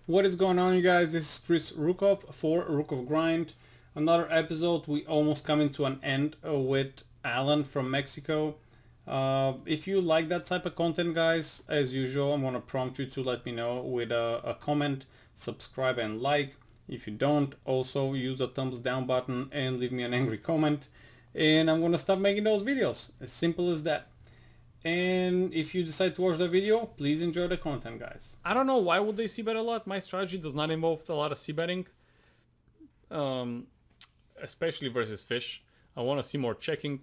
What is going on, you guys? This is Chris Rukov for RukovGrind. Another episode. We almost coming to an end with Alan from Mexico. If you like that type of content, guys, as usual, I'm gonna prompt you to let me know with a comment, subscribe, and like. If you don't, also use the thumbs down button and leave me an angry comment. And I'm gonna stop making those videos. As simple as that. And if you decide to watch the video, please enjoy the content, guys. I don't know why would they c-bet a lot. My strategy does not involve a lot of c-betting, especially versus fish. I want to see more checking.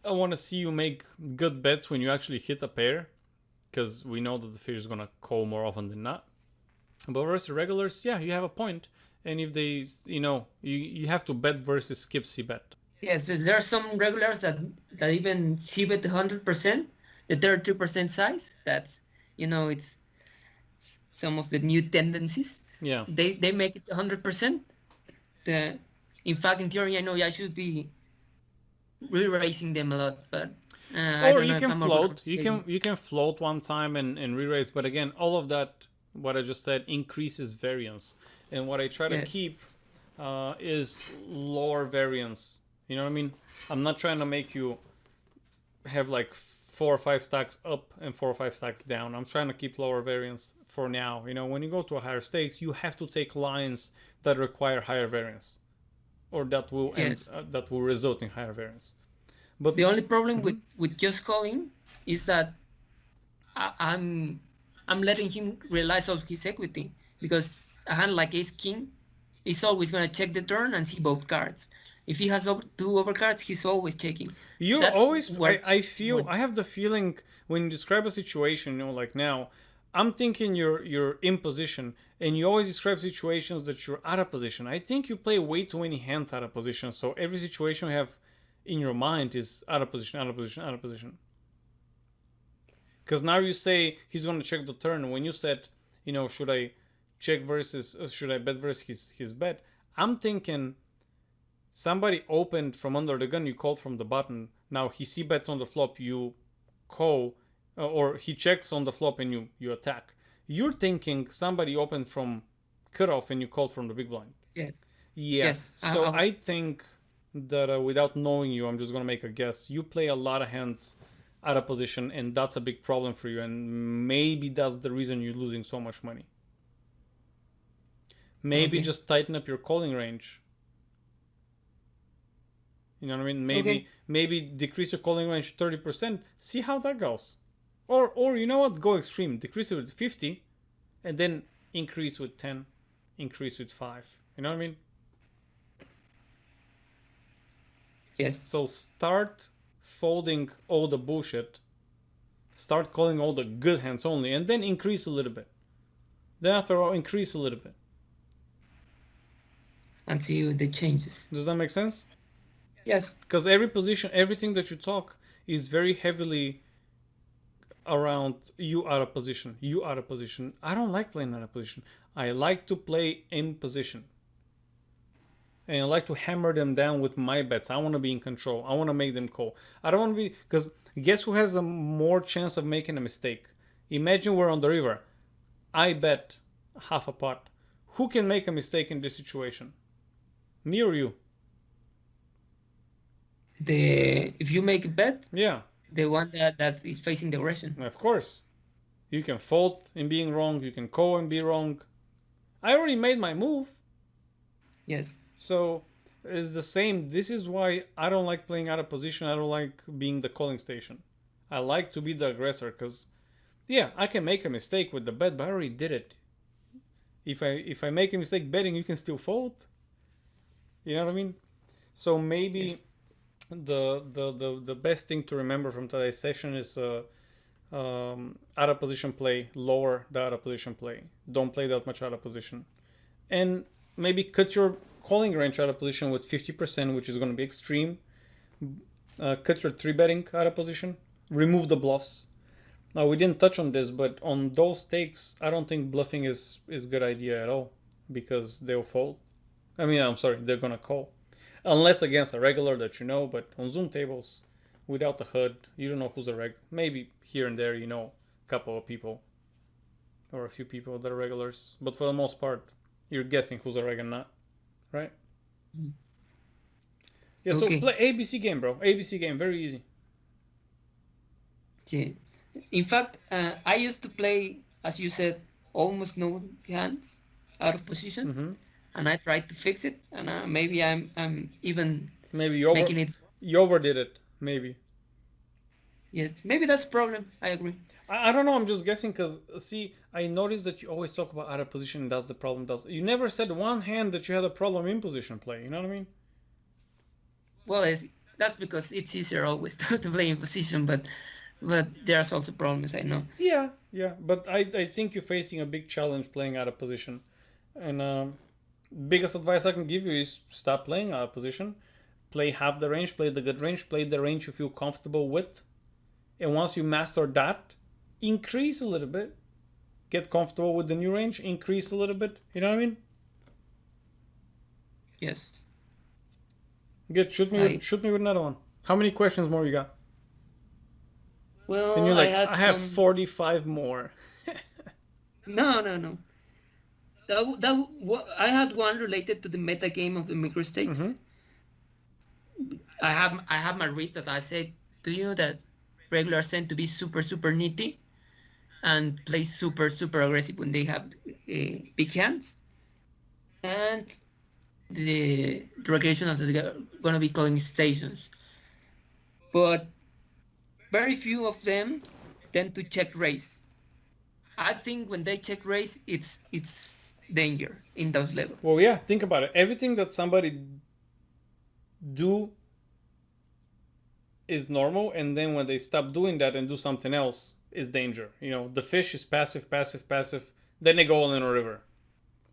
I want to see you make good bets when you actually hit a pair, because we know that the fish is gonna call more often than not. But versus regulars, yeah, you have a point. And if they, you have to bet versus skip c-bet. Yes, there are some regulars that even c-bet 100%, the 32% size. That's, it's some of the new tendencies. Yeah. They make it 100%. In fact, in theory, I know I should be re-raising them a lot, but I Or don't know you if can I'm float. overcompensating. You can float one time and re-raise. But again, all of that, what I just said, increases variance. And what I try to Yes. keep is lower variance. You know what I mean? I'm not trying to make you have like 4 or 5 stacks up and 4 or 5 stacks down. I'm trying to keep lower variance for now. When you go to a higher stakes, you have to take lines that require higher variance, or that will Yes. that will result in higher variance. But The only problem with just calling is that I'm letting him realize all his equity, because a hand like Ace King is always gonna check the turn and see both cards. If he has two overcards, he's always checking. you're That's always, what I feel, what I have the feeling when you describe a situation, like now, I'm thinking you're in position, and you always describe situations that you're out of position. I think you play way too many hands out of position, so every situation you have in your mind is out of position, out of position, out of position. Because now you say he's going to check the turn. When you said, should I check versus, should I bet versus his bet? I'm thinking somebody opened from under the gun, you called from the button. Now he c bets on the flop, you call, or he checks on the flop and you attack. You're thinking somebody opened from cutoff and you called from the big blind. yes. Yeah. Yes. So I think that without knowing you, I'm just gonna make a guess. You play a lot of hands out of position, and that's a big problem for you. And maybe that's the reason you're losing so much money. Maybe Okay. just tighten up your calling range. You know what I mean? Maybe decrease your calling range 30%. See how that goes. Or you know what? Go extreme. Decrease it with 50, and then increase with 10, increase with 5. You know what I mean? Yes. So start folding all the bullshit. Start calling all the good hands only, and then increase a little bit. Then after all, increase a little bit. And see the changes. Does that make sense? Yes. Because every position, everything that you talk is very heavily around you out of position. You out of position. I don't like playing out of position. I like to play in position. And I like to hammer them down with my bets. I want to be in control. I want to make them call. I don't want to be... Because guess who has a more chance of making a mistake? Imagine we're on the river. I bet half a pot. Who can make a mistake in this situation? Me or you? If you make a bet, Yeah, the one that is facing the aggression. of course. You can fault in being wrong. You can call and be wrong. I already made my move. Yes. So it's the same. This is why I don't like playing out of position. I don't like being the calling station. I like to be the aggressor because, yeah, I can make a mistake with the bet, but I already did it. If I make a mistake betting, you can still fold. You know what I mean? So maybe Yes. the best thing to remember from today's session is out of position play, lower the out of position play. Don't play that much out of position, and maybe cut your calling range out of position with 50%, which is going to be extreme. Cut your 3-betting out of position. Remove the bluffs. Now we didn't touch on this, but on those stakes, I don't think bluffing is a good idea at all because they'll fold. I mean, I'm sorry, they're gonna call, unless against a regular that you know. But on Zoom tables, without the HUD, you don't know who's a reg. Maybe here and there, a couple of people. or a few people that are regulars, but for the most part, you're guessing who's a reg and not, right? Yeah. So Okay. play ABC game, bro. ABC game, very easy. Yeah. In fact, I used to play, as you said, almost no hands out of position, and I tried to fix it, and maybe I'm even Maybe you making it. you overdid it. Maybe. Yes, maybe that's a problem. I agree. I don't know. I'm just guessing because see, I noticed that you always talk about out of position. That's the problem. You never said one hand that you had a problem in position play. You know what I mean? Well, that's because it's easier always to play in position, but there's also problems, I know. Yeah, yeah. But I think you're facing a big challenge playing out of position, and biggest advice I can give you is stop playing out of position. Play half the range. Play the good range. Play the range you feel comfortable with. And once you master that, increase a little bit. Get comfortable with the new range, increase a little bit. You know what I mean? Yes. Good. Shoot me with another one. How many questions more you got? Well, And you're like, I have some... 45 more. No. I had one related to the meta game of the micro stakes. I have my read that I said to you that regulars tend to be super nitty and play super aggressive when they have big hands, and the recreationals are going to be calling stations, but very few of them tend to check raise. I think when they check raise, it's danger in those levels. Well, yeah, think about it. Everything that somebody do is normal, and then when they stop doing that and do something else, is danger. You know, the fish is passive. Then they go all in a river.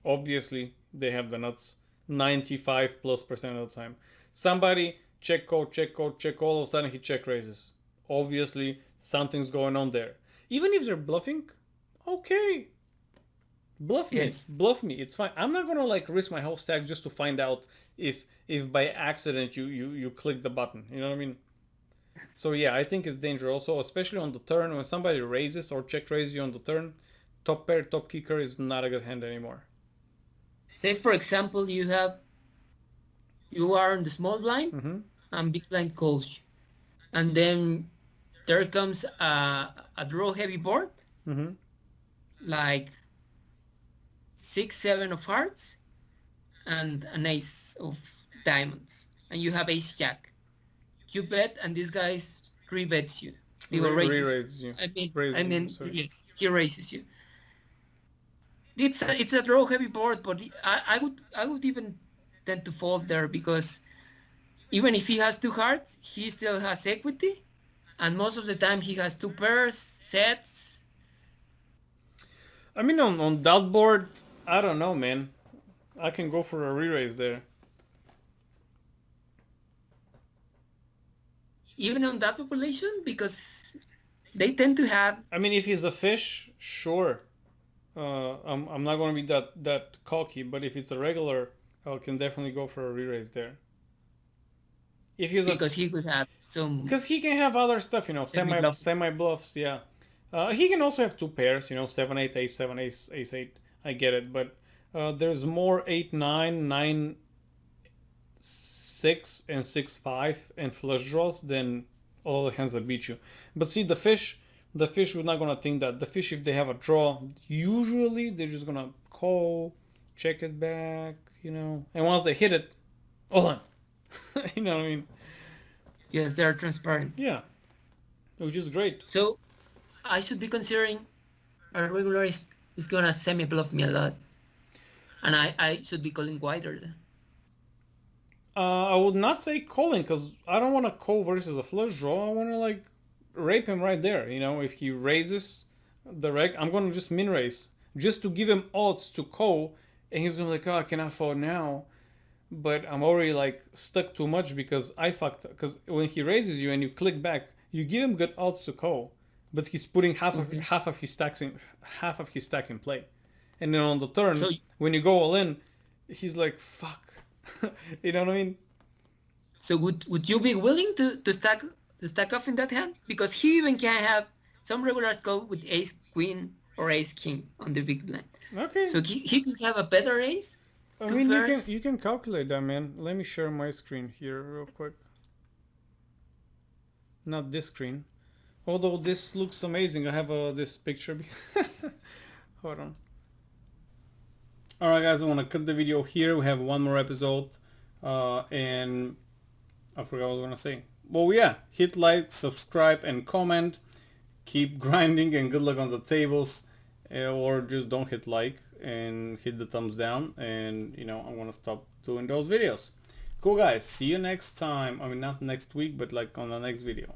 Obviously, they have the nuts 95+% of the time. Somebody check call, all of a sudden he check raises. Obviously, something's going on there. Even if they're bluffing, okay. Bluff me. Yes. Bluff me. It's fine. I'm not gonna like risk my whole stack just to find out if by accident you click the button. You know what I mean? So yeah, I think it's dangerous also, especially on the turn when somebody raises or check raises you on the turn. Top pair, top kicker is not a good hand anymore. Say for example, you are in the small blind, and big blind calls you, and then there comes a draw heavy board, like 6-7 of hearts and an ace of diamonds, and you have ace jack. You bet, and this guy 3-bets you. He will raises you. Yes, he raises you. It's a draw heavy board, but I would even tend to fold there, because even if he has 2 hearts, he still has equity, and most of the time he has 2 pairs, sets. I mean, on that board, I don't know, man. I can go for a re-raise there. Even on that population, because they tend to have... I mean, if he's a fish, sure. I'm not going to be that cocky, but if it's a regular, I can definitely go for a re-raise there. If he's because he could have some... Because he can have other stuff, you know, semi bluffs, yeah. He can also have 2 pairs, you know, 7-8, ace-7, ace-8. I get it, but there's more 8-9, 9-6, and 6-5 and flush draws than all the hands that beat you. But see, the fish we're not gonna think that. The fish, if they have a draw, usually they're just gonna call, check it back, you know, and once they hit it, hold on. You know what I mean? Yes, they're transparent. Yeah, which is great. So I should be considering a regular is gonna semi-bluff me a lot, and I should be calling wider then. I would not say calling, because I don't want to call versus a flush draw. I want to like rape him right there. You know, if he raises the reg, I'm going to just min raise just to give him odds to call, and he's going to be like, oh, I cannot fold now. But I'm already like stuck too much because I fucked up. Because when he raises you and you click back, you give him good odds to call, but he's putting half of his stack in play, and then on the turn when you go all in, he's like, fuck. You know what I mean? So would you be willing to stack off in that hand? Because he even can have some regulars go with ace queen or ace king on the big blind. Okay. So he could have a better ace. I two mean, pairs. you can calculate that, man. Let me share my screen here real quick. Not this screen. Although this looks amazing. I have this picture. Hold on. Alright guys, I want to cut the video here. We have one more episode. And I forgot what I was going to say. Well, yeah. Hit like, subscribe, and comment. Keep grinding and good luck on the tables. Or just don't hit like and hit the thumbs down. And, you know, I'm going to stop doing those videos. Cool guys. See you next time. I mean, not next week, but like on the next video.